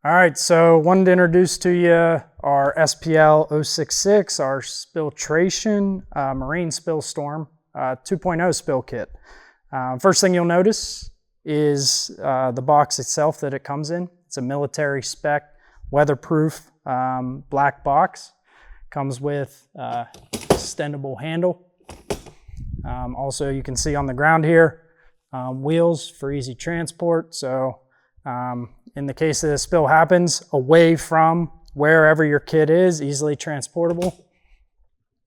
All right, so wanted to introduce to you our SPL066, our SpillTration Marine SpillStorm 2.0 Spill Kit. First thing you'll notice is the box itself that it comes in. It's a military-spec, weatherproof black box. Comes with extendable handle. Also, you can see on the ground here, wheels for easy transport. So in the case that a spill happens, away from wherever your kit is, easily transportable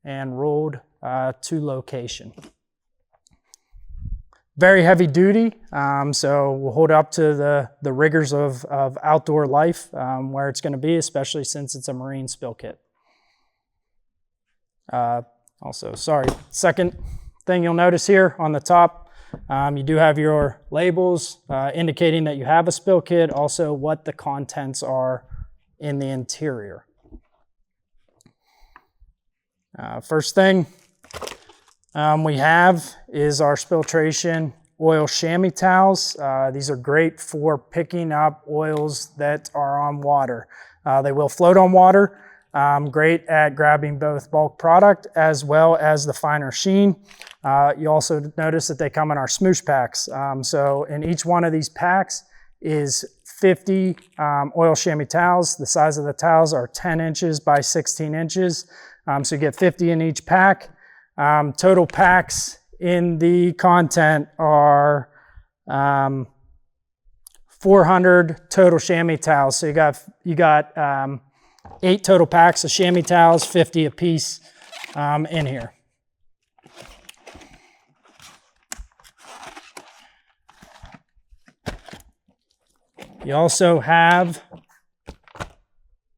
and rolled to location. Very heavy duty, so we'll hold up to the rigors of outdoor life where it's going to be, especially since it's a marine spill kit. Second thing you'll notice here on the top, you do have your labels indicating that you have a spill kit, also what the contents are in the interior. First thing we have is our SpillTration Oil Shammy Towels. These are great for picking up oils that are on water. They will float on water. Great at grabbing both bulk product as well as the finer sheen. You also notice that they come in our smoosh packs. So in each one of these packs is 50 oil chamois towels. The size of the towels are 10 inches by 16 inches. So you get 50 in each pack. Total packs in the content are 400 total chamois towels. So you got 8 total packs of chamois towels, 50 a piece in here. You also have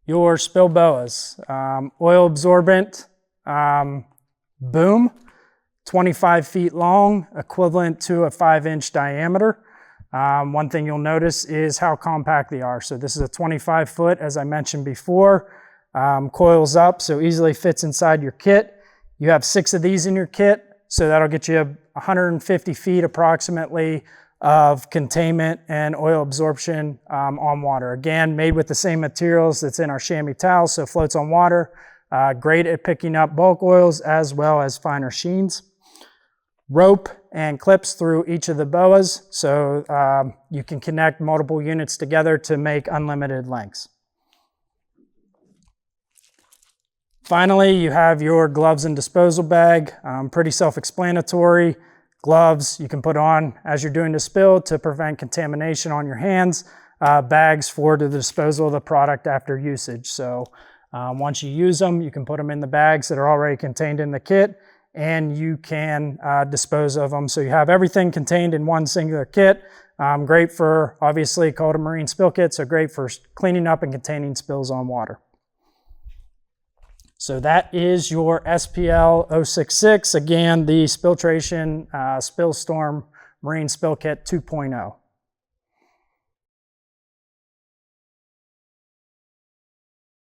your SpillBoas Oil Absorbent Boom, 25 feet long, equivalent to a 5-inch diameter. One thing you'll notice is how compact they are. So this is a 25 foot, as I mentioned before, coils up, so easily fits inside your kit. You have 6 of these in your kit, so that'll get you 150 feet approximately of containment and oil absorption on water. Again, made with the same materials that's in our chamois towels, so floats on water. Great at picking up bulk oils as well as finer sheens. Rope and clips through each of the boas, so you can connect multiple units together to make unlimited lengths. Finally, you have your gloves and disposal bag. Pretty self-explanatory. Gloves you can put on as you're doing the spill to prevent contamination on your hands. Bags for the disposal of the product after usage. So once you use them, you can put them in the bags that are already contained in the kit, and you can dispose of them. So you have everything contained in one singular kit. Great for, obviously called a marine spill kit, so great for cleaning up and containing spills on water. So that is your SPL066. Again, the SpillTration SpillStorm Marine Spill Kit 2.0.